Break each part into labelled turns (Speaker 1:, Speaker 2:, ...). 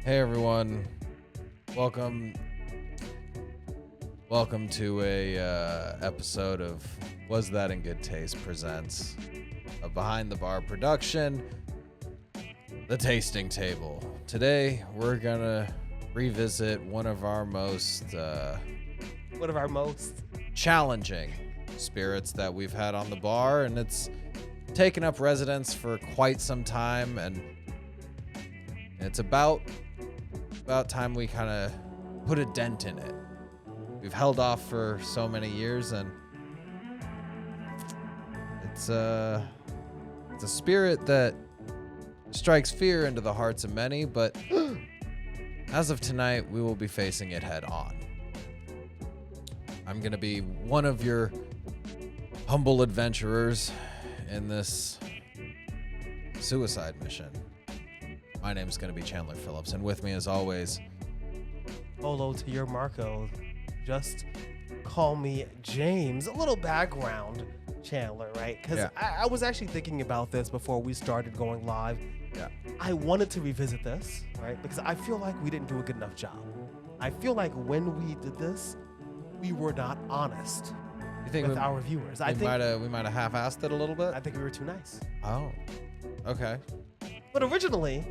Speaker 1: Hey everyone, welcome to a episode of Was That in Good Taste presents a Behind the Bar production, The Tasting Table. Today we're gonna revisit one of our most challenging spirits that we've had on the bar, and it's taken up residence for quite some time, and it's about time we kind of put a dent in it. We've held off for so many years, and it's a spirit that strikes fear into the hearts of many, but as of tonight, we will be facing it head on. I'm going to be one of your humble adventurers in this suicide mission. My name is going to be Chandler Phillips, and with me, as always,
Speaker 2: Polo to your Marco. Just call me James. A little background, Chandler, right? Because
Speaker 1: Yeah.
Speaker 2: I was actually thinking about this before we started going live.
Speaker 1: Yeah.
Speaker 2: I wanted to revisit this, right? Because I feel like we didn't do a good enough job. I feel like when we did this, we were not honest
Speaker 1: you think
Speaker 2: with our viewers.
Speaker 1: we might have half-assed it a little bit?
Speaker 2: I think we were too nice.
Speaker 1: Oh, okay.
Speaker 2: But originally,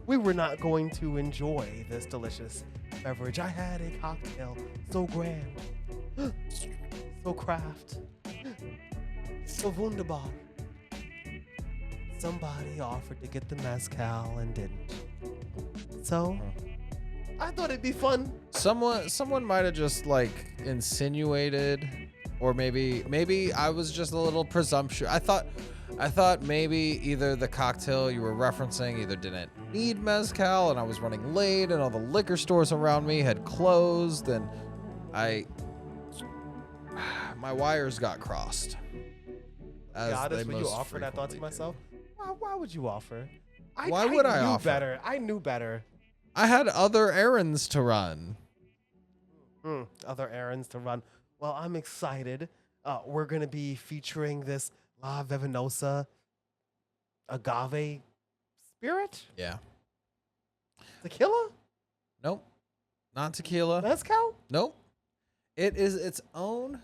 Speaker 2: we were not going to enjoy this delicious beverage. I had a cocktail so grand, so craft, so wunderbar. Somebody offered to get the mezcal and didn't. So I thought it'd be fun.
Speaker 1: Someone might have just like insinuated, or maybe I was just a little presumptuous. I thought maybe either the cocktail you were referencing either didn't need mezcal and I was running late and all the liquor stores around me had closed, and my wires got crossed.
Speaker 2: Be honest, when you offered, I thought to myself, why would you offer?
Speaker 1: Why would I offer?
Speaker 2: Better. I knew better.
Speaker 1: I had other errands to run.
Speaker 2: Other errands to run. Well, I'm excited. We're going to be featuring this La Venenosa agave spirit?
Speaker 1: Yeah.
Speaker 2: Tequila?
Speaker 1: Nope. Not tequila.
Speaker 2: Mezcal?
Speaker 1: Nope. It is its own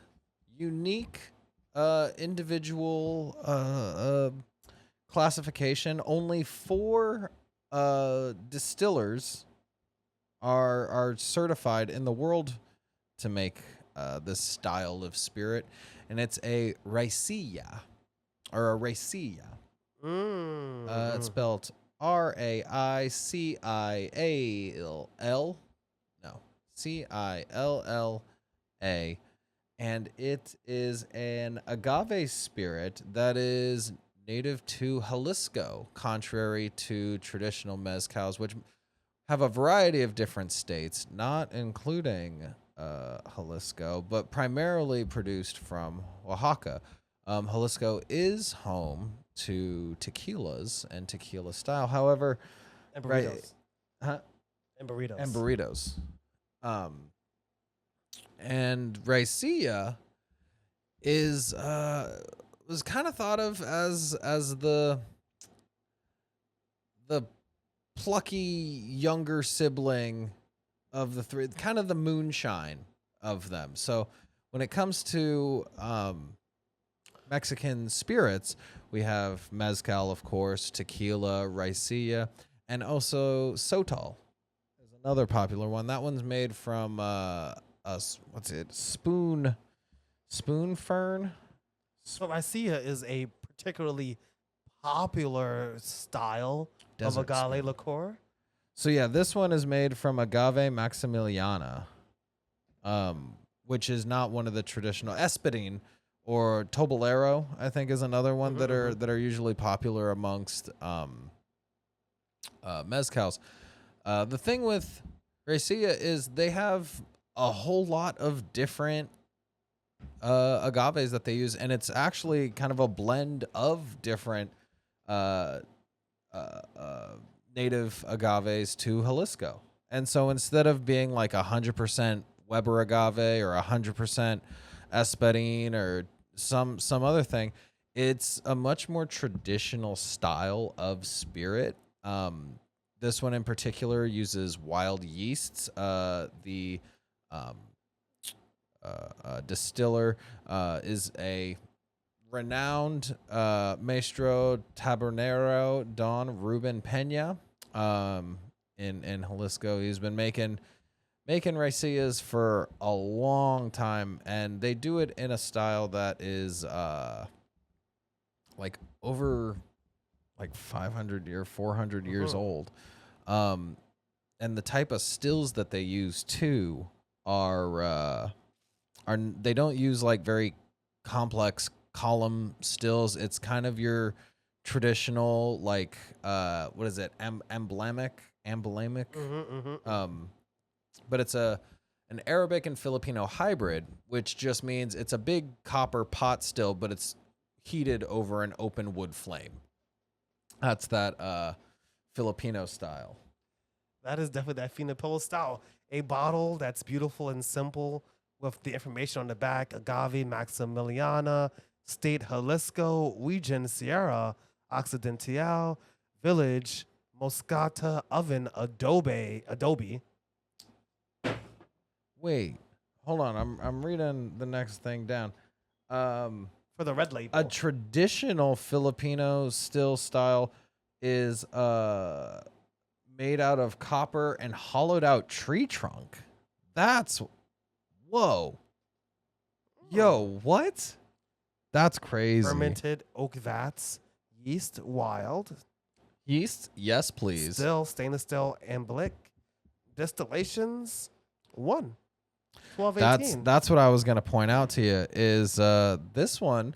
Speaker 1: unique individual classification. Only 4 distillers are certified in the world to make this style of spirit, and it's a Raicilla, or a Raicilla. It's spelled Raiciall. No, Cilla, and it is an agave spirit that is native to Jalisco, contrary to traditional mezcals, which have a variety of different states, not including Jalisco, but primarily produced from Oaxaca. Jalisco is home to tequilas and tequila style. However,
Speaker 2: And burritos.
Speaker 1: Huh?
Speaker 2: And burritos.
Speaker 1: And burritos. And Raicilla is was kind of thought of as the plucky younger sibling of the 3, kind of the moonshine of them. So when it comes to Mexican spirits, we have mezcal, of course, tequila, Raicilla, and also Sotol is another popular one. That one's made from spoon fern.
Speaker 2: So Raicilla is a particularly popular style
Speaker 1: Desert
Speaker 2: of agave
Speaker 1: spoon.
Speaker 2: liqueur.
Speaker 1: So yeah, this one is made from agave maximiliana, which is not one of the traditional. Espadín or Toblerone, I think, is another one that are usually popular amongst mezcals. The thing with Raicilla is they have a whole lot of different agaves that they use, and it's actually kind of a blend of different native agaves to Jalisco. And so instead of being like 100% Weber agave or 100% Espadín or some other thing, it's a much more traditional style of spirit This one in particular uses wild yeasts. The um, distiller is a renowned maestro tabernero Don Ruben Pena in Jalisco. He's been making raicillas for a long time, and they do it in a style that is like over like 500 or 400 years old. And the type of stills that they use too are they don't use like very complex column stills. It's kind of your traditional like what is it? Emblemic. But it's an Arabic and Filipino hybrid, which just means it's a big copper pot still, but it's heated over an open wood flame. That's that Filipino style.
Speaker 2: That is definitely that Filipino style. A bottle that's beautiful and simple with the information on the back: Agave Maximiliana, State Jalisco, Region Sierra Occidental, Village Moscata, Oven Adobe.
Speaker 1: Wait, hold on. I'm reading the next thing down.
Speaker 2: For the red label.
Speaker 1: A traditional Filipino still style is made out of copper and hollowed out tree trunk. That's whoa. Yo, what? That's crazy.
Speaker 2: Fermented oak vats, yeast wild.
Speaker 1: Yeast? Yes, please.
Speaker 2: Still stainless steel amblic. Distillations 1. 1218.
Speaker 1: That's what I was gonna point out to you is this one.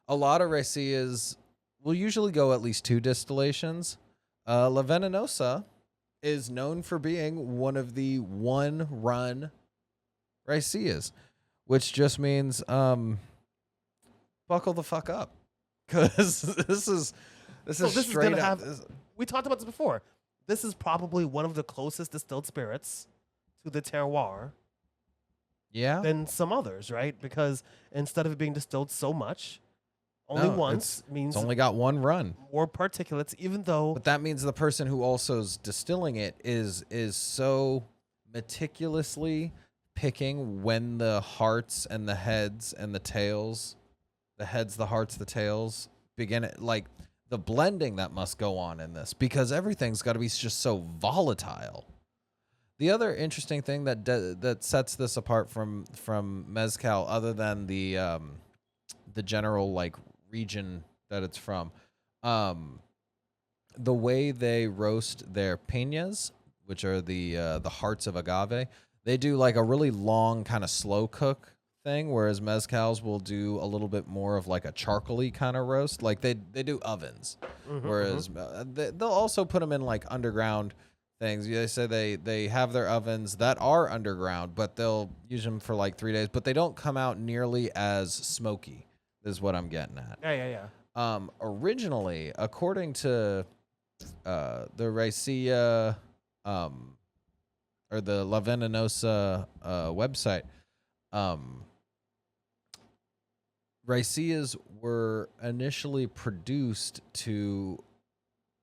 Speaker 1: A lot of raicillas will usually go at least 2 distillations. La Venenosa is known for being one of the 1 run raicillas, which just means buckle the fuck up, because this is straight
Speaker 2: gonna
Speaker 1: up.
Speaker 2: have. We talked about this before. This is probably one of the closest distilled spirits to the terroir
Speaker 1: Yeah.
Speaker 2: than some others, right? Because instead of it being distilled so much, only once means
Speaker 1: It's only got 1 run.
Speaker 2: more particulates, even though
Speaker 1: But that means the person who also is distilling it is so meticulously picking when the hearts and the heads and the tails, the heads, the hearts, the tails begin it, like the blending that must go on in this, because everything's got to be just so volatile. The other interesting thing that sets this apart from mezcal, other than the general like region that it's from, the way they roast their peñas, which are the hearts of agave, they do like a really long kind of slow cook thing, whereas mezcals will do a little bit more of like a charcoaly kind of roast. Like they do ovens, whereas they'll also put them in like underground things. They say they have their ovens that are underground, but they'll use them for like 3 days, but they don't come out nearly as smoky, is what I'm getting at.
Speaker 2: yeah.
Speaker 1: Originally, according to the Raicilla or the La Venenosa website, Raicillas were initially produced to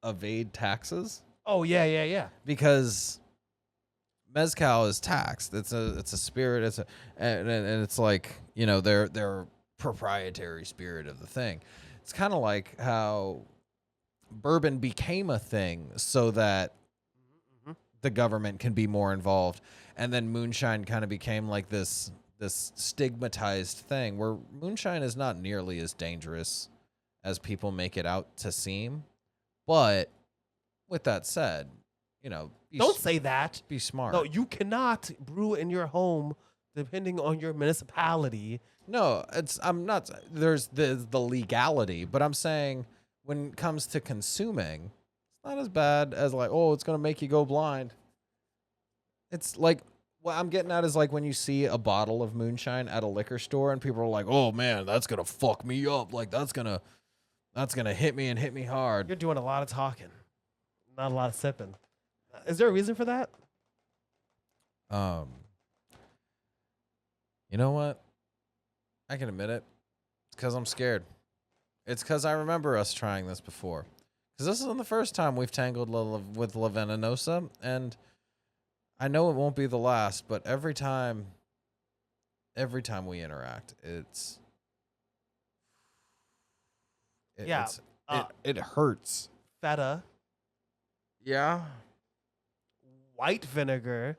Speaker 1: evade taxes.
Speaker 2: Oh yeah.
Speaker 1: Because mezcal is taxed. It's a spirit. And it's like, you know, their proprietary spirit of the thing. It's kind of like how bourbon became a thing so that the government can be more involved, and then moonshine kind of became like this stigmatized thing, where moonshine is not nearly as dangerous as people make it out to seem. But with that said, you know,
Speaker 2: Don't say that.
Speaker 1: Be smart.
Speaker 2: No, you cannot brew in your home depending on your municipality.
Speaker 1: No, I'm not. There's the legality, but I'm saying when it comes to consuming, it's not as bad as like, oh, it's gonna make you go blind. It's like, what I'm getting at is like when you see a bottle of moonshine at a liquor store and people are like, oh man, that's gonna fuck me up. Like that's gonna hit me and hit me hard.
Speaker 2: You're doing a lot of talking, not a lot of sipping. Is there a reason for that?
Speaker 1: You know what? I can admit it. It's because I'm scared. It's because I remember us trying this before. Because this isn't the first time we've tangled with La Venenosa, and I know it won't be the last, but every time we interact,
Speaker 2: Yeah.
Speaker 1: it hurts.
Speaker 2: Feta,
Speaker 1: Yeah.
Speaker 2: white vinegar.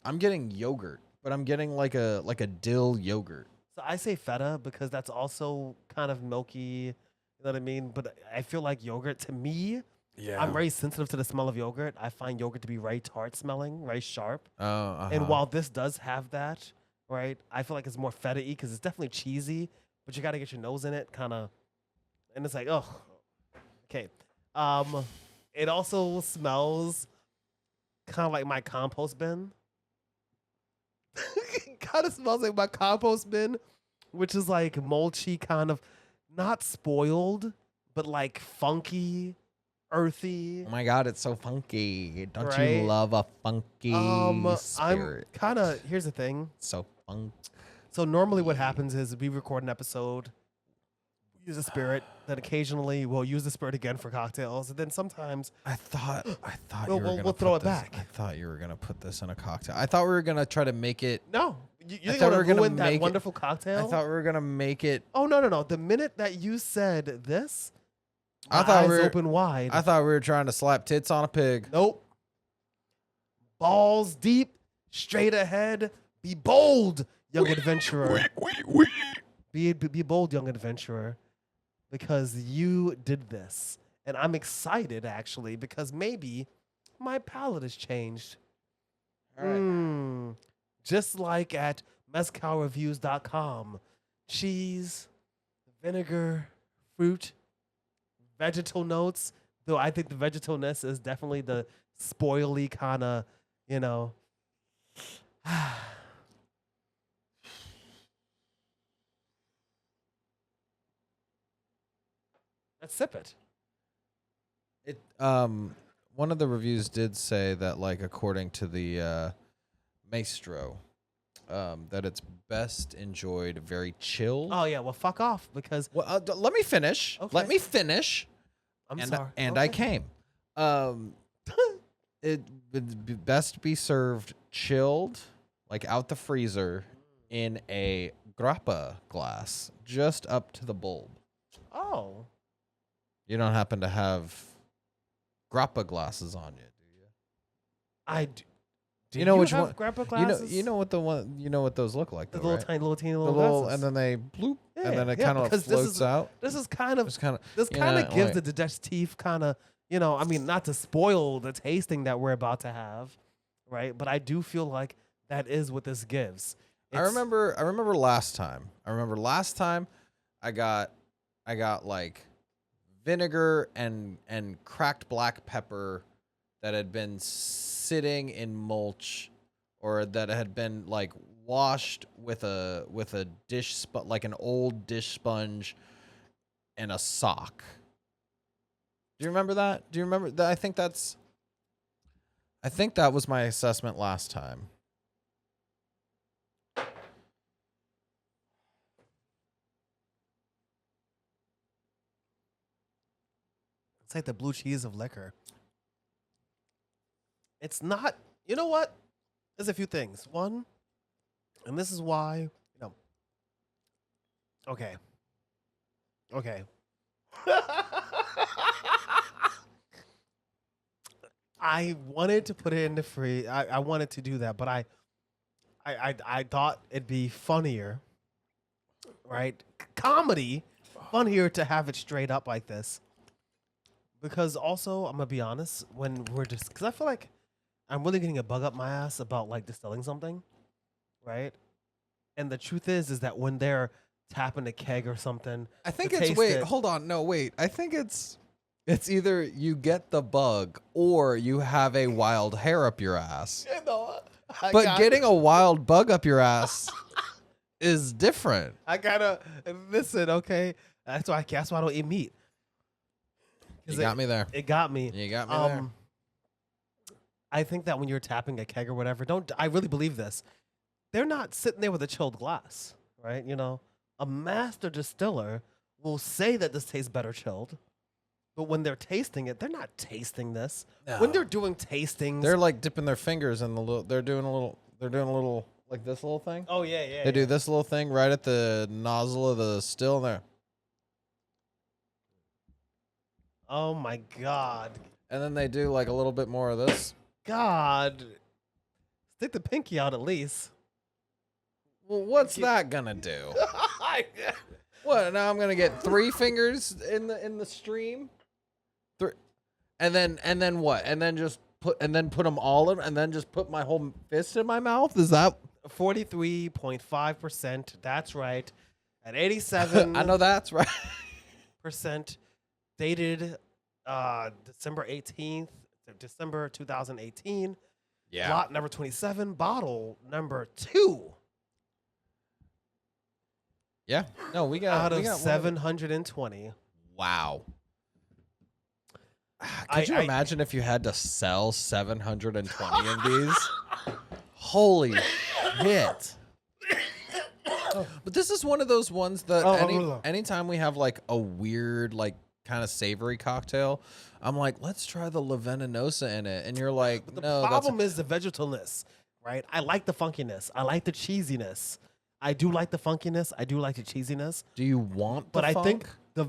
Speaker 1: I'm getting yogurt, but I'm getting like a dill yogurt.
Speaker 2: So I say feta because that's also kind of milky. You know what I mean? But I feel like yogurt, to me,
Speaker 1: Yeah.
Speaker 2: I'm very sensitive to the smell of yogurt. I find yogurt to be very tart smelling, very sharp.
Speaker 1: Oh, uh-huh.
Speaker 2: And while this does have that, right, I feel like it's more feta-y because it's definitely cheesy, but you got to get your nose in it, kind of. And it's like, oh, okay. It also smells kind of like my compost bin. Kind of smells like my compost bin, which is like mulchy, kind of not spoiled, but like funky, earthy.
Speaker 1: Oh my god, it's so funky. Don't
Speaker 2: Right?
Speaker 1: you love a funky spirit?
Speaker 2: I'm kind of, here's the thing.
Speaker 1: So funky.
Speaker 2: So normally what happens is we record an episode, use a spirit, then occasionally we'll use the spirit again for cocktails, and then sometimes
Speaker 1: I thought
Speaker 2: We'll-
Speaker 1: you were gonna
Speaker 2: we'll throw
Speaker 1: put
Speaker 2: it
Speaker 1: this-
Speaker 2: back.
Speaker 1: I thought you were gonna put this in a cocktail. I thought we were gonna try to make it.
Speaker 2: no, you
Speaker 1: I
Speaker 2: think
Speaker 1: thought
Speaker 2: I'm
Speaker 1: we were
Speaker 2: gonna
Speaker 1: gonna
Speaker 2: ruin that
Speaker 1: make it-
Speaker 2: wonderful cocktail?
Speaker 1: I thought we were gonna make it.
Speaker 2: Oh no! The minute that you said this,
Speaker 1: I
Speaker 2: my
Speaker 1: thought
Speaker 2: eyes
Speaker 1: we were-
Speaker 2: open wide.
Speaker 1: I thought we were trying to slap tits on a pig.
Speaker 2: Nope. Balls deep, straight ahead. Be bold, young adventurer. Be bold, young adventurer, because you did this, and I'm excited actually because maybe my palate has changed.
Speaker 1: All right.
Speaker 2: Just like at mezcalreviews.com, cheese, vinegar, fruit, vegetal notes. Though I think the vegetalness is definitely the spoily kind of, you know. Let's sip it.
Speaker 1: It one of the reviews did say that, like, according to the maestro, that it's best enjoyed very chilled.
Speaker 2: Oh yeah, well fuck off because
Speaker 1: Well, let me finish.
Speaker 2: Okay.
Speaker 1: Let me finish.
Speaker 2: I'm
Speaker 1: and
Speaker 2: sorry.
Speaker 1: and I
Speaker 2: Okay.
Speaker 1: came. It would be best be served chilled, like out the freezer, in a grappa glass, just up to the bulb.
Speaker 2: Oh,
Speaker 1: You don't happen to have grappa glasses on you, do you?
Speaker 2: I do. Do
Speaker 1: You know which
Speaker 2: have
Speaker 1: one-
Speaker 2: grandpa
Speaker 1: You
Speaker 2: glasses?
Speaker 1: know what what those look like,
Speaker 2: the
Speaker 1: though,
Speaker 2: little
Speaker 1: right?
Speaker 2: tiny, little teeny
Speaker 1: The
Speaker 2: little
Speaker 1: little,
Speaker 2: glasses.
Speaker 1: and then they bloop,
Speaker 2: Yeah,
Speaker 1: and then it
Speaker 2: yeah,
Speaker 1: kind of
Speaker 2: because this
Speaker 1: floats
Speaker 2: is-
Speaker 1: out.
Speaker 2: this is kind of
Speaker 1: It's kind of
Speaker 2: this kind of
Speaker 1: yeah,
Speaker 2: gives
Speaker 1: wait.
Speaker 2: the digestive kind of, you know, I mean, not to spoil the tasting that we're about to have, right? But I do feel like that is what this gives.
Speaker 1: I remember last time. I got like vinegar and cracked black pepper that had been sitting in mulch, or that had been like washed with a dish like an old dish sponge and a sock. Do you remember that? Do you remember that? I think that was my assessment last time.
Speaker 2: It's like the blue cheese of liquor. It's not, you know what? There's a few things. One, and this is why, you know. Okay. I wanted to put it in the free. I wanted to do that, but I thought it'd be funnier, right? Comedy, funnier to have it straight up like this. Because also, I'm gonna be honest, when we're just, because I feel like I'm really getting a bug up my ass about like distilling something, right? And the truth is that when they're tapping a keg or something,
Speaker 1: I think
Speaker 2: to
Speaker 1: it's
Speaker 2: taste
Speaker 1: wait,
Speaker 2: it-
Speaker 1: hold on, no, wait. I think it's either you get the bug or you have a wild hair up your ass.
Speaker 2: You know,
Speaker 1: But getting a wild bug up your ass is different.
Speaker 2: I gotta listen, okay? That's why I don't eat meat.
Speaker 1: You got me there.
Speaker 2: It got me.
Speaker 1: You got me there.
Speaker 2: I think that when you're tapping a keg or whatever, I really believe this. They're not sitting there with a chilled glass, right? You know, a master distiller will say that this tastes better chilled, But when they're tasting it, they're not tasting this.
Speaker 1: No.
Speaker 2: When they're doing tastings,
Speaker 1: They're like dipping their fingers in the little. They're doing a little like this little thing.
Speaker 2: oh yeah.
Speaker 1: They do this little thing right at the nozzle of the still there,
Speaker 2: Oh my God,
Speaker 1: and then they do like a little bit more of this.
Speaker 2: God, stick the pinky out at least.
Speaker 1: Well, what's that gonna do? What? Now I'm gonna get 3 fingers in the stream, 3, and then what? And then put them all in, and then just put my whole fist in my mouth. Is that?
Speaker 2: 43.5%. That's right. At 87.
Speaker 1: I know that's right.
Speaker 2: percent dated December 18th, December 2018.
Speaker 1: Yeah.
Speaker 2: Lot number 27, bottle number 2
Speaker 1: Yeah. No, we got
Speaker 2: out of
Speaker 1: we got
Speaker 2: 720.
Speaker 1: Wow. Could you imagine if you had to sell 720 of these? Holy shit. But this is one of those ones that anytime we have like a weird, like kind of savory cocktail, I'm like, let's try the Venenosa in it. And you're like,
Speaker 2: But the
Speaker 1: no,
Speaker 2: problem is the vegetalness, right? I like the funkiness. I like the cheesiness. I do like the funkiness. I do like the cheesiness.
Speaker 1: do you want the
Speaker 2: But I
Speaker 1: funk?
Speaker 2: think the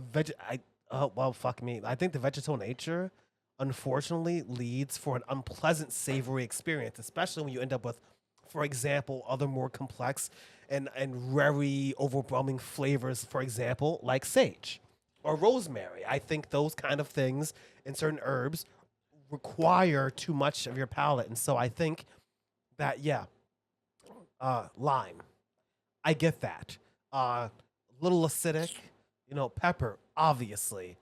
Speaker 2: well, fuck me. I think the vegetal nature, unfortunately, leads for an unpleasant savory experience, especially when you end up with, for example, other more complex and very overwhelming flavors. For example, like sage or rosemary. I think those kind of things and certain herbs require too much of your palate, and so I think that lime. I get that. Little acidic, pepper, obviously.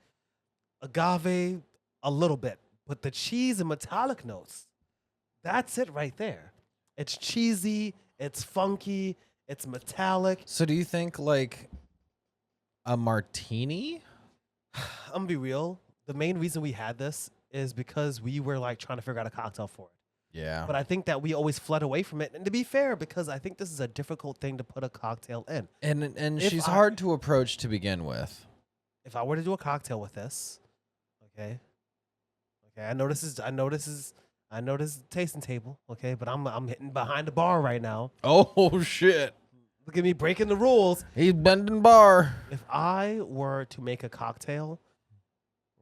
Speaker 2: Agave, a little bit. But the cheese and metallic notes, that's it right there. It's cheesy, it's funky, it's metallic.
Speaker 1: So do you think like a martini?
Speaker 2: I'm gonna be real. The main reason we had this is because we were like trying to figure out a cocktail for it.
Speaker 1: Yeah.
Speaker 2: But I think that we always fled away from it. And to be fair, because I think this is a difficult thing to put a cocktail in.
Speaker 1: And
Speaker 2: If
Speaker 1: she's
Speaker 2: I-
Speaker 1: hard to approach to begin with.
Speaker 2: If I were to do a cocktail with this, okay, I know this is tasting table, okay, but I'm hitting behind the bar right now.
Speaker 1: Oh shit.
Speaker 2: Look at me breaking the rules.
Speaker 1: He's bending bar.
Speaker 2: If I were to make a cocktail,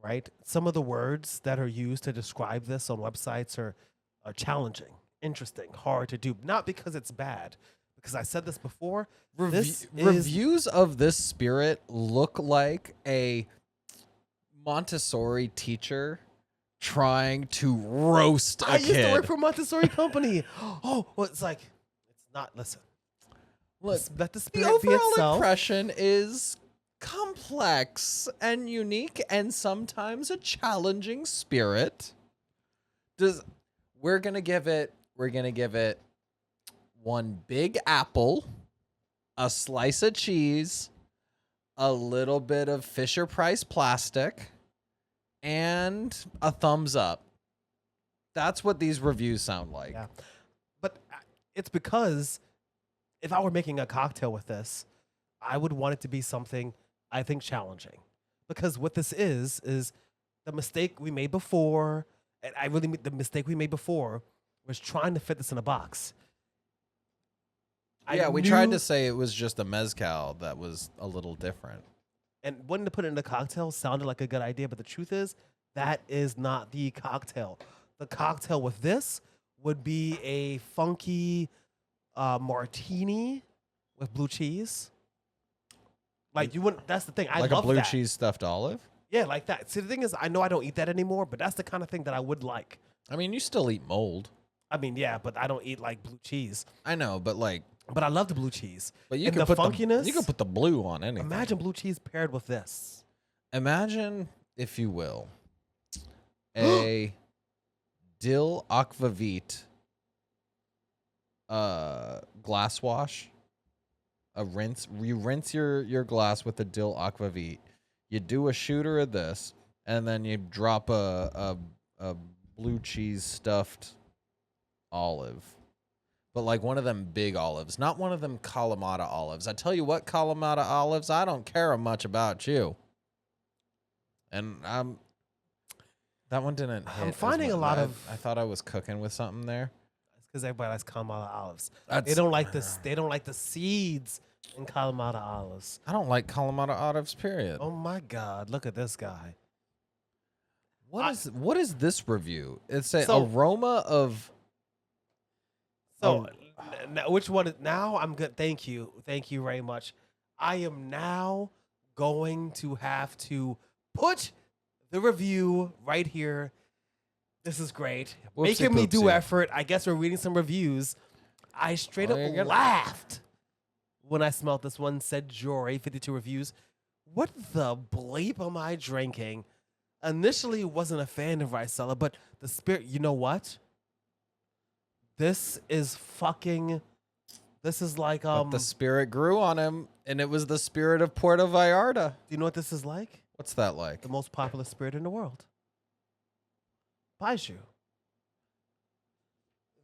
Speaker 2: right, some of the words that are used to describe this on websites are challenging, interesting, hard to do. Not because it's bad, because I said this before. This is
Speaker 1: Reviews of this spirit look like a Montessori teacher trying to roast a
Speaker 2: I used to work
Speaker 1: kid.
Speaker 2: for a Montessori company. Oh, well, it's like it's not. Listen,
Speaker 1: Look,
Speaker 2: let the
Speaker 1: the
Speaker 2: spirit be
Speaker 1: overall
Speaker 2: itself.
Speaker 1: impression is complex and unique and sometimes a challenging spirit. We're gonna give it one big apple, a slice of cheese, a little bit of Fisher Price plastic, and a thumbs up. That's what these reviews sound like.
Speaker 2: Yeah. But it's because if I were making a cocktail with this, I would want it to be something I think challenging. Because what this is the mistake we made before, and the mistake we made before was trying to fit this in a box.
Speaker 1: Yeah, we tried to say it was just a mezcal that was a little different.
Speaker 2: And wanting to put it in a cocktail sounded like a good idea, but the truth is that is not the cocktail. The cocktail with this would be a funky martini with blue cheese. Like you wouldn't. That's the thing. I
Speaker 1: like
Speaker 2: love
Speaker 1: a blue
Speaker 2: that.
Speaker 1: cheese stuffed olive.
Speaker 2: Yeah, like that. See, the thing is, I know I don't eat that anymore, but that's the kind of thing that I would like.
Speaker 1: I mean, you still eat mold.
Speaker 2: I mean, yeah, but I don't eat like blue cheese.
Speaker 1: I know, but like,
Speaker 2: But I love the blue cheese.
Speaker 1: but you
Speaker 2: And
Speaker 1: can
Speaker 2: the
Speaker 1: put
Speaker 2: funkiness.
Speaker 1: you can put the blue on anything.
Speaker 2: Imagine blue cheese paired with this.
Speaker 1: Imagine, if you will, a dill aquavit glass wash. A rinse. You rinse your glass with a dill aquavit. You do a shooter of this, and then you drop a blue cheese stuffed olive. But like one of them big olives, not one of them Kalamata olives. I tell you what, Kalamata olives, I don't care much about you. And That one didn't hit.
Speaker 2: I'm finding
Speaker 1: as
Speaker 2: a
Speaker 1: much.
Speaker 2: lot of.
Speaker 1: I thought I was cooking with something there.
Speaker 2: It's because everybody likes Kalamata olives.
Speaker 1: That's,
Speaker 2: They don't like this. They don't like the seeds in Kalamata olives.
Speaker 1: I don't like Kalamata olives, period.
Speaker 2: Oh my God! Look at this guy.
Speaker 1: What is this review? It's a
Speaker 2: So-
Speaker 1: aroma of.
Speaker 2: So, which one? Now I'm good. Thank you very much. I am now going to have to put the review right here. This is great. Making me do
Speaker 1: Whoopsie-poopsie.
Speaker 2: effort. I guess we're reading some reviews. I straight
Speaker 1: Oh,
Speaker 2: up
Speaker 1: you're gonna-
Speaker 2: laughed when I smelled this one. Said Jory 52 reviews. What the bleep am I drinking? Initially, wasn't a fan of Raicilla, but the spirit. You know what? This is fucking. This is like
Speaker 1: But the spirit grew on him, and it was the spirit of Puerto Vallarta.
Speaker 2: Do you know what this is like?
Speaker 1: What's that like?
Speaker 2: The most popular spirit in the world. Baijiu.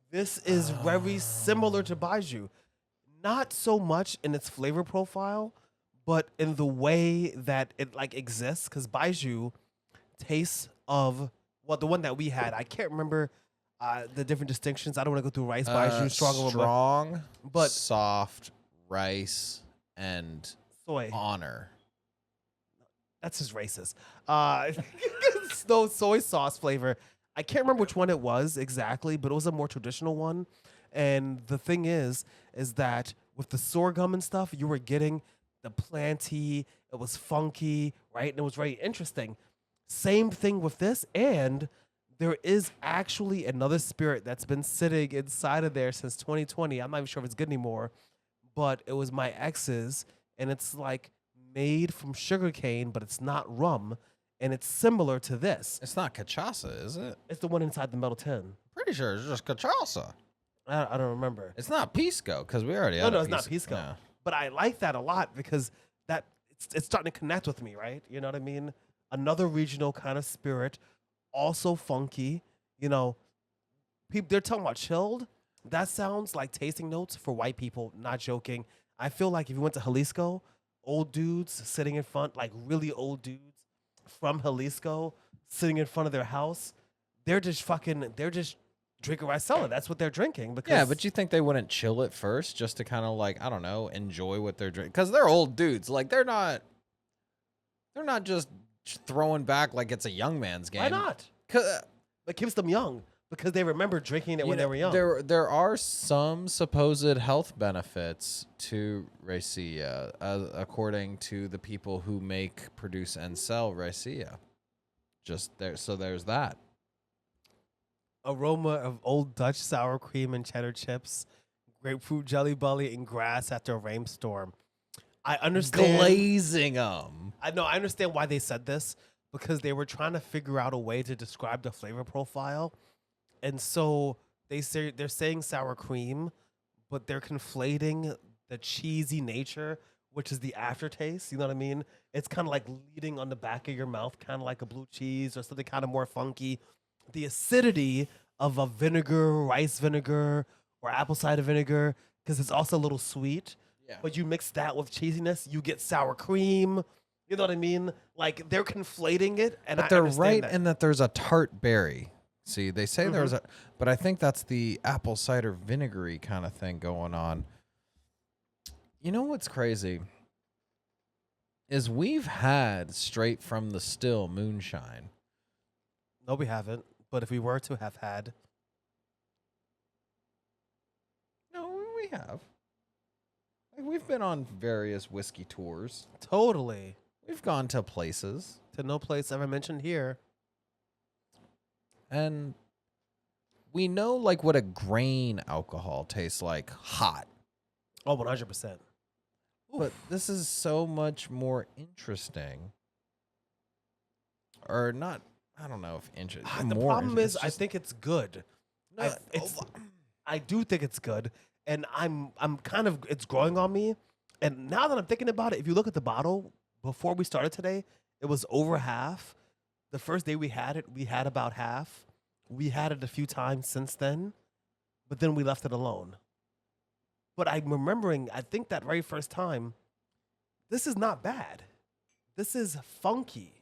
Speaker 2: This is very similar to Baijiu. Not so much in its flavor profile, but in the way that it like exists. Because Baijiu tastes of the one that we had. I can't remember the different distinctions. I don't want to go through rice, Baijiu,
Speaker 1: strong,
Speaker 2: but
Speaker 1: soft rice and
Speaker 2: soy.
Speaker 1: honor.
Speaker 2: That's just racist. No soy sauce flavor. I can't remember which one it was exactly, but it was a more traditional one. And the thing is that with the sorghum and stuff, you were getting the planty. It was funky, right? And it was very interesting. Same thing with this. And there is actually another spirit that's been sitting inside of there since 2020. I'm not even sure if it's good anymore, but it was my ex's, and it's like made from sugarcane, but it's not rum, and it's similar to this.
Speaker 1: It's not cachaça, is it?
Speaker 2: It's the one inside the metal tin.
Speaker 1: Pretty sure it's just cachaça.
Speaker 2: I don't remember.
Speaker 1: It's not pisco because we already
Speaker 2: No,
Speaker 1: had
Speaker 2: no,
Speaker 1: a
Speaker 2: it's not pisco.
Speaker 1: Yeah.
Speaker 2: But I like that a lot because that it's starting to connect with me, right? You know what I mean? Another regional kind of spirit, also funky. You know, people they're talking about chilled. That sounds like tasting notes for white people. Not joking. I feel like if you went to Jalisco, old dudes sitting in front, like really old dudes from Jalisco sitting in front of their house, they're just drinking Raicilla. That's what they're drinking. Because
Speaker 1: Yeah, but you think they wouldn't chill it first just to kind of like, I don't know, enjoy what they're drinking? Because they're old dudes. Like they're not just throwing back like it's a young man's game.
Speaker 2: why not?
Speaker 1: 'Cause,
Speaker 2: It keeps them young because they remember drinking it when they were young.
Speaker 1: There are some supposed health benefits to Raicilla, according to the people who make, produce, and sell Raicilla. Just there, so there's that.
Speaker 2: Aroma of old Dutch sour cream and cheddar chips, grapefruit jelly belly, and grass after a rainstorm. I understand.
Speaker 1: Glazing them.
Speaker 2: I understand why they said this because they were trying to figure out a way to describe the flavor profile, and so they're saying sour cream, but they're conflating the cheesy nature, which is the aftertaste. You know what I mean? It's kind of like leading on the back of your mouth, kind of like a blue cheese or something kind of more funky. The acidity of a vinegar, rice vinegar, or apple cider vinegar, because it's also a little sweet.
Speaker 1: Yeah.
Speaker 2: But you mix that with cheesiness, you get sour cream. You know what I mean? Like they're conflating it, and
Speaker 1: But they're right in that there's a tart berry. See, they say there's a, but I think that's the apple cider vinegary kind of thing going on. You know what's crazy? Is we've had straight from the still moonshine.
Speaker 2: No, we haven't. But if we were to have had,
Speaker 1: No, we have. Like, we've been on various whiskey tours.
Speaker 2: totally
Speaker 1: We've gone to places,
Speaker 2: to no place ever mentioned here.
Speaker 1: and we know like what a grain alcohol tastes like hot.
Speaker 2: Oh, 100%.
Speaker 1: But this is so much more interesting. Or not, I don't know if interesting.
Speaker 2: The problem is, I think it's good. I do think it's good, and I'm kind of it's growing on me. And now that I'm thinking about it, if you look at the bottle before we started today, it was over half. The first day we had it, we had about half. We had it a few times since then, but then we left it alone. But I'm remembering, I think that very first time, this is not bad. This is funky.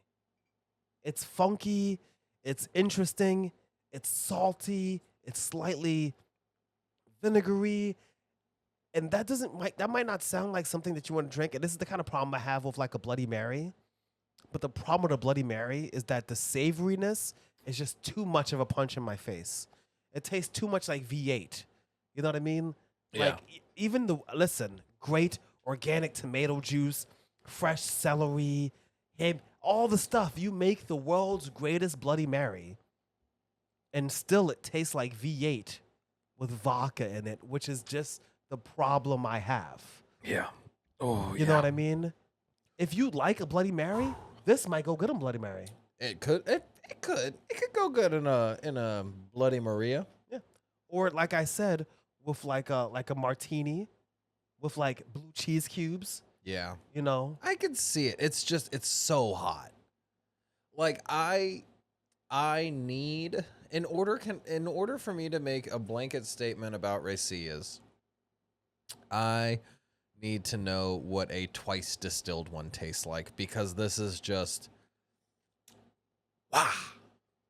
Speaker 2: It's funky. It's interesting. It's salty. It's slightly vinegary, and that might not sound like something that you want to drink. And this is the kind of problem I have with like a Bloody Mary. But the problem with a Bloody Mary is that the savoriness is just too much of a punch in my face. It tastes too much like V8. You know what I mean?
Speaker 1: Yeah.
Speaker 2: Like even great organic tomato juice, fresh celery, all the stuff. You make the world's greatest Bloody Mary, and still it tastes like V8 with vodka in it, which is just the problem I have.
Speaker 1: Yeah. Oh,
Speaker 2: You know what I mean? If you like a Bloody Mary, this might go good on Bloody Mary.
Speaker 1: It could. It could go good in a Bloody Maria.
Speaker 2: Yeah. Or like I said, with like a martini with like blue cheese cubes,
Speaker 1: Yeah.
Speaker 2: you know.
Speaker 1: I can see it. It's so hot. Like I need in order for me to make a blanket statement about Raicillas, I need to know what a twice distilled one tastes like, because this is just wow.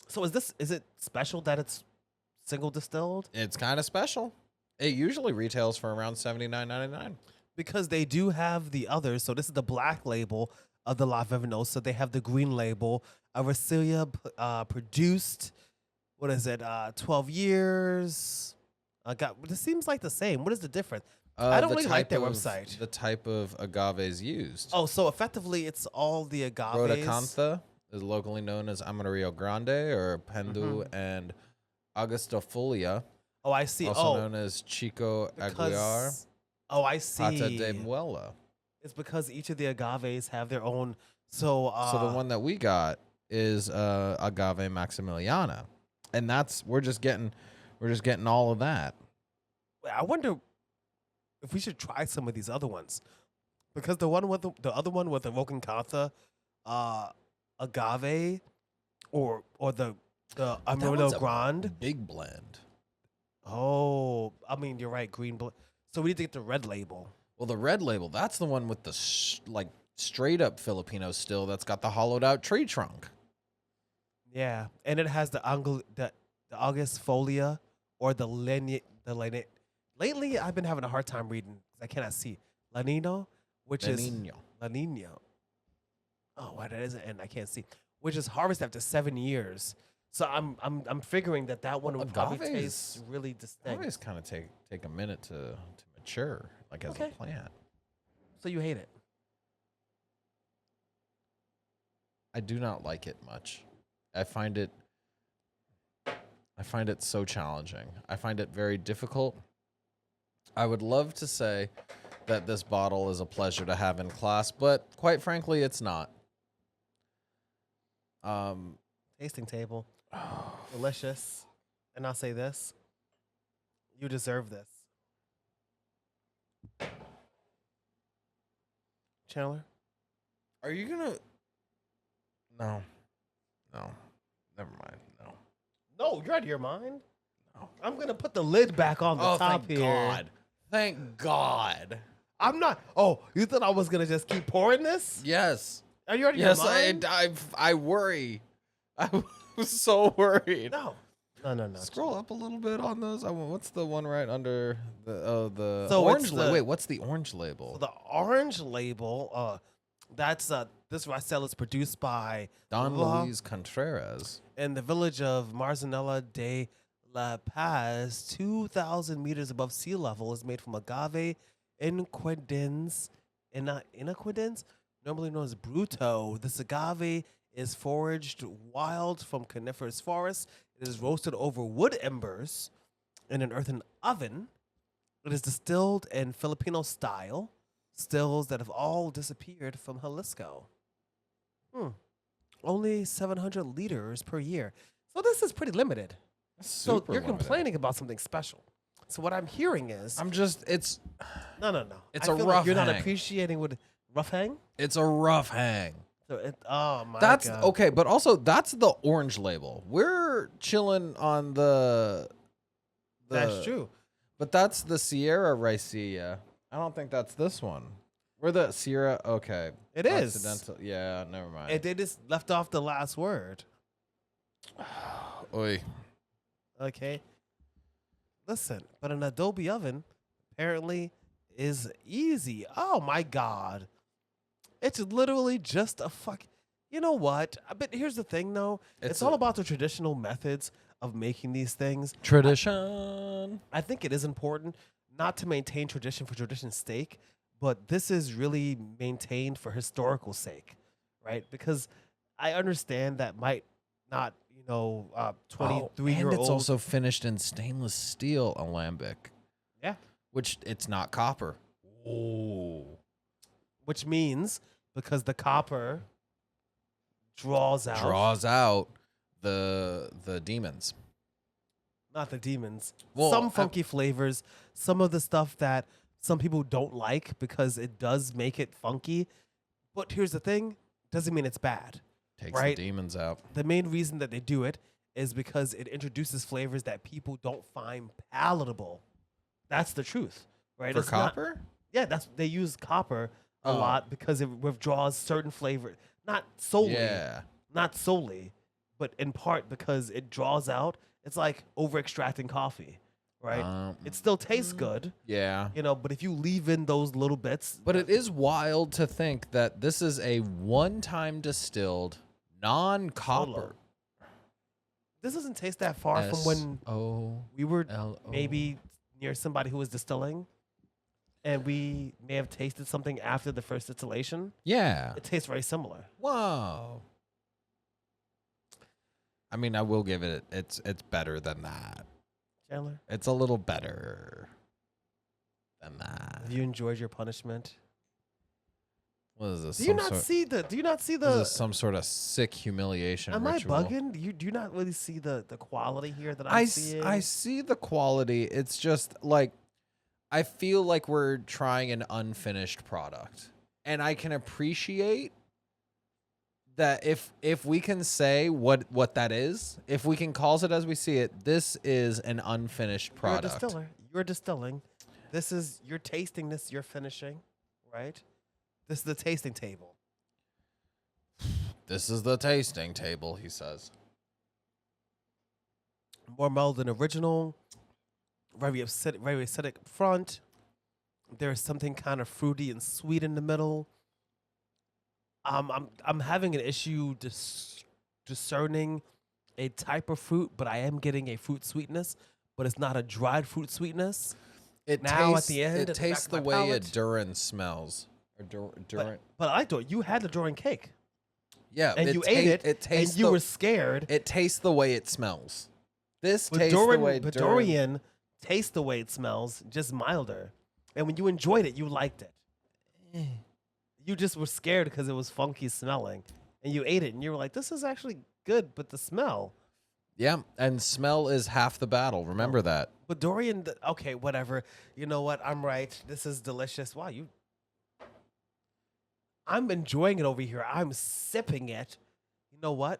Speaker 2: So is it special that it's single distilled?
Speaker 1: It's kind of special. It usually retails for around $79.99.
Speaker 2: Because they do have the others. So this is the black label of the La Venenosa. They have the green label. Raicilla produced, 12 years. This seems like the same. What is the difference? I don't really like their website.
Speaker 1: The type of agaves used.
Speaker 2: Oh, so effectively it's all the agaves.
Speaker 1: Rhodocantha is locally known as Amarillo Grande or Pendu, and Augustifolia,
Speaker 2: Oh, I see.
Speaker 1: also known as Chico Aguilar,
Speaker 2: Oh, I see.
Speaker 1: Pata de Muela.
Speaker 2: It's because each of the agaves have their own. So
Speaker 1: So the one that we got is Agave Maximiliana, and we're just getting all of that.
Speaker 2: I wonder if we should try some of these other ones, because the other one with the Rhodocantha agave, or the Amarillo Grande.
Speaker 1: Big blend.
Speaker 2: Oh, I mean you're right. So we need to get the red label.
Speaker 1: Well, the red label, that's the one with the straight up Filipino still that's got the hollowed out tree trunk.
Speaker 2: Yeah, and it has the Augustifolia or the Lenino. Lately, I've been having a hard time reading because I cannot see Lanino, which is La Nino. Oh, why that isn't, and I can't see. Which is harvested after 7 years. So I'm figuring that one would probably taste really distinct.
Speaker 1: Agaves kind of take a minute to mature, like as a plant.
Speaker 2: So you hate it?
Speaker 1: I do not like it much. I find it so challenging. I find it very difficult. I would love to say that this bottle is a pleasure to have in class, but quite frankly, it's not.
Speaker 2: Tasting table. Delicious. And I'll say this. You deserve this. Chandler?
Speaker 1: Are you gonna? No. Never mind. No.
Speaker 2: No, you're out of your mind. No. I'm gonna put the lid back on the top
Speaker 1: thank
Speaker 2: here.
Speaker 1: God. Thank God.
Speaker 2: I'm not. Oh, you thought I was gonna just keep pouring this?
Speaker 1: Yes.
Speaker 2: Are you out of your mind?
Speaker 1: I worry. I was so worried.
Speaker 2: No.
Speaker 1: Scroll up a little bit on those. What's the one right under the
Speaker 2: So
Speaker 1: orange label? Wait, what's the orange label?
Speaker 2: So the orange label, that's this Raicilla is produced by
Speaker 1: Don Luis Contreras
Speaker 2: in the village of Marzanella de La Paz, 2,000 meters above sea level. Is made from agave inoquidens, normally known as bruto. This agave is foraged wild from coniferous forests. It is roasted over wood embers in an earthen oven. It is distilled in Filipino style, stills that have all disappeared from Jalisco. Only 700 liters per year. So this is pretty limited. So you're complaining about something special. So what I'm hearing is...
Speaker 1: it's...
Speaker 2: No.
Speaker 1: It's
Speaker 2: I
Speaker 1: a
Speaker 2: feel
Speaker 1: rough
Speaker 2: like you're
Speaker 1: hang.
Speaker 2: not appreciating what... Rough hang?
Speaker 1: It's a rough hang.
Speaker 2: So oh my
Speaker 1: that's
Speaker 2: God.
Speaker 1: Okay, but also that's the orange label. We're chilling on the
Speaker 2: That's true.
Speaker 1: But that's the Sierra Raicilla. I don't think that's this one. We're the Sierra. Okay,
Speaker 2: It is.
Speaker 1: Occidental. Yeah, never mind.
Speaker 2: They just left off the last word.
Speaker 1: Oi.
Speaker 2: Okay. Listen, but an Adobe oven apparently is easy. Oh my god. It's literally just a fuck. You know what? But here's the thing though. It's all about the traditional methods of making these things.
Speaker 1: Tradition.
Speaker 2: I think it is important not to maintain tradition for tradition's sake, but this is really maintained for historical sake, right? Because I understand that might not, 23-year-old.
Speaker 1: And it's also finished in stainless steel alembic.
Speaker 2: Yeah.
Speaker 1: Which it's not copper. Oh.
Speaker 2: Which means because the copper draws out
Speaker 1: the demons.
Speaker 2: not the demons.
Speaker 1: Well,
Speaker 2: some funky flavors, some of the stuff that some people don't like because it does make it funky. But here's the thing, doesn't mean it's bad.
Speaker 1: Takes
Speaker 2: right?
Speaker 1: the demons out.
Speaker 2: The main reason that they do it is because it introduces flavors that people don't find palatable. That's the truth, right?
Speaker 1: For
Speaker 2: It's not-
Speaker 1: copper?
Speaker 2: they use copper a
Speaker 1: Oh.
Speaker 2: lot because it withdraws certain flavor. Not solely, not solely, but in part because it draws out. It's like over extracting coffee, right? It still tastes good,
Speaker 1: Yeah.
Speaker 2: but if you leave in those little bits,
Speaker 1: But it is wild to think that this is a one-time distilled, non-copper.
Speaker 2: this doesn't taste that far from when we were
Speaker 1: S-O-L-O.
Speaker 2: maybe near somebody who was distilling, and we may have tasted something after the first distillation.
Speaker 1: Yeah.
Speaker 2: It tastes very similar.
Speaker 1: Whoa. I mean, I will give it. It's better than that.
Speaker 2: Chandler,
Speaker 1: It's a little better than that.
Speaker 2: have you enjoyed your punishment?
Speaker 1: What is this?
Speaker 2: Do you not see the? Do you not see
Speaker 1: Is
Speaker 2: the?
Speaker 1: this some sort of sick humiliation
Speaker 2: Am
Speaker 1: ritual?
Speaker 2: I bugging? Do you not really see the quality here that I'm
Speaker 1: I
Speaker 2: seeing?
Speaker 1: see the quality. It's just like I feel like we're trying an unfinished product, and I can appreciate that if we can say what that is, if we can call it as we see it, this is an unfinished product.
Speaker 2: You're a distiller. You're distilling. You're tasting this. You're finishing, right? This is the tasting table.
Speaker 1: This is the tasting table, he says.
Speaker 2: More mild than original. Very acidic front. There's something kind of fruity and sweet in the middle. I'm having an issue discerning a type of fruit, but I am getting a fruit sweetness, but it's not a dried fruit sweetness.
Speaker 1: It
Speaker 2: Now
Speaker 1: tastes,
Speaker 2: at the end,
Speaker 1: it
Speaker 2: at the back
Speaker 1: tastes
Speaker 2: of
Speaker 1: the
Speaker 2: my
Speaker 1: way
Speaker 2: palate.
Speaker 1: a Durin smells. Or Durin.
Speaker 2: But I thought you had the Durin cake,
Speaker 1: Yeah,
Speaker 2: and you ate it,
Speaker 1: It tastes
Speaker 2: and you were scared.
Speaker 1: It tastes the way it smells. This
Speaker 2: But
Speaker 1: tastes the way
Speaker 2: but
Speaker 1: Durin.
Speaker 2: durian tastes the way it smells, just milder. And when you enjoyed it, you liked it. You just were scared because it was funky smelling, and you ate it, and you were like, "This is actually good," but the smell.
Speaker 1: Yeah, and smell is half the battle. Remember that.
Speaker 2: But durian, okay, whatever. You know what? I'm right. This is delicious. Wow, I'm enjoying it over here. I'm sipping it. You know what?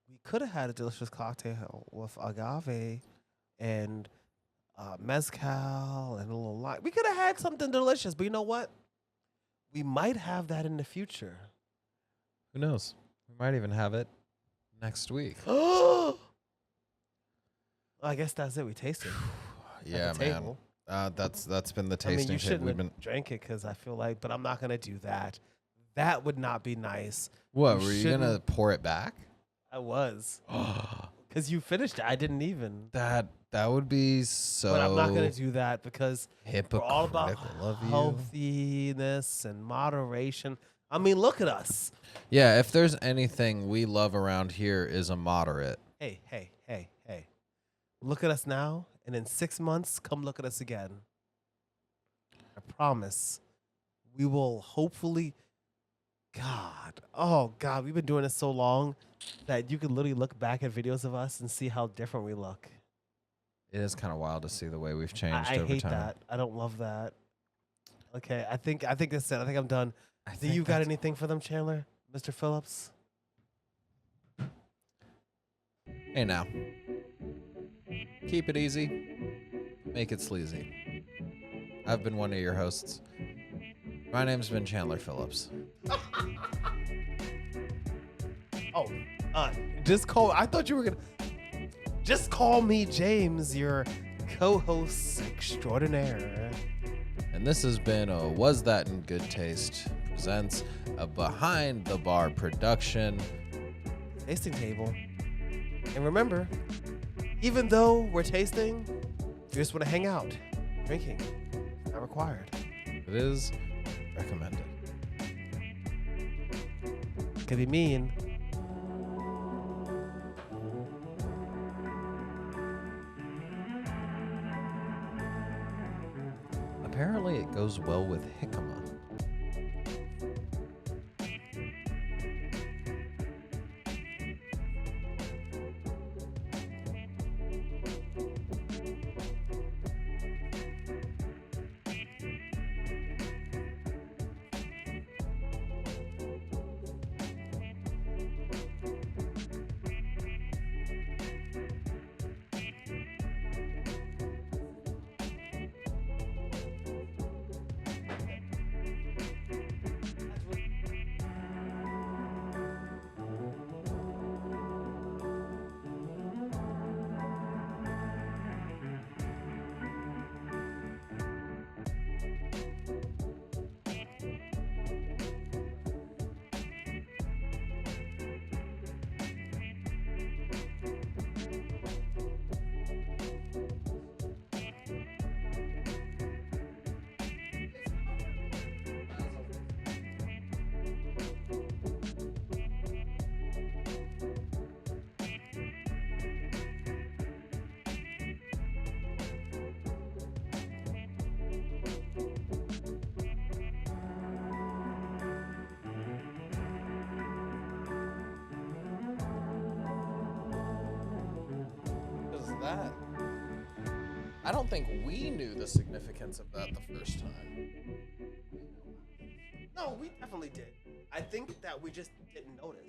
Speaker 2: We could have had a delicious cocktail with agave and mezcal and a little lime. We could have had something delicious, but you know what? We might have that in the future.
Speaker 1: Who knows? We might even have it next week.
Speaker 2: Oh, I guess that's it. We tasted.
Speaker 1: Yeah,
Speaker 2: at the
Speaker 1: man.
Speaker 2: table.
Speaker 1: That's been the
Speaker 2: I mean,
Speaker 1: tasting
Speaker 2: you
Speaker 1: table.
Speaker 2: shouldn't
Speaker 1: We've
Speaker 2: have
Speaker 1: been.
Speaker 2: drank it because I feel like, but I'm not gonna do that. That would not be nice.
Speaker 1: What
Speaker 2: you
Speaker 1: were you gonna
Speaker 2: shouldn't-
Speaker 1: pour it back?
Speaker 2: I was because you finished it. I didn't even.
Speaker 1: that would be so.
Speaker 2: But I'm not gonna do that because we're
Speaker 1: hypocritical
Speaker 2: all about
Speaker 1: of you.
Speaker 2: healthiness and moderation. I mean, look at us.
Speaker 1: Yeah, if there's anything we love around here is a moderate.
Speaker 2: Hey. Look at us now, and in 6 months, come look at us again. I promise. We will hopefully. God, we've been doing this so long that you can literally look back at videos of us and see how different we look.
Speaker 1: It is kind of wild to see the way we've changed
Speaker 2: I
Speaker 1: over
Speaker 2: hate
Speaker 1: time.
Speaker 2: that. I don't love that. Okay, I think that's it. I think I'm done.
Speaker 1: I
Speaker 2: Do
Speaker 1: think
Speaker 2: you got
Speaker 1: that's-
Speaker 2: anything for them, Chandler? Mr. Phillips?
Speaker 1: Hey now. Keep it easy. Make it sleazy. I've been one of your hosts. My name's been Chandler Phillips.
Speaker 2: Oh, Uh, just call. I thought you were gonna. Just call me James, your co-host extraordinaire.
Speaker 1: And this has been a Was That in Good Taste presents a Behind the Bar production.
Speaker 2: Tasting table. And remember, even though we're tasting, if you just want to hang out, drinking, not required.
Speaker 1: It is recommended.
Speaker 2: Could be mean.
Speaker 1: Apparently, it goes well with jicama. That I don't think we knew the significance of that the first time.
Speaker 2: No, we definitely did. I think that we just didn't notice.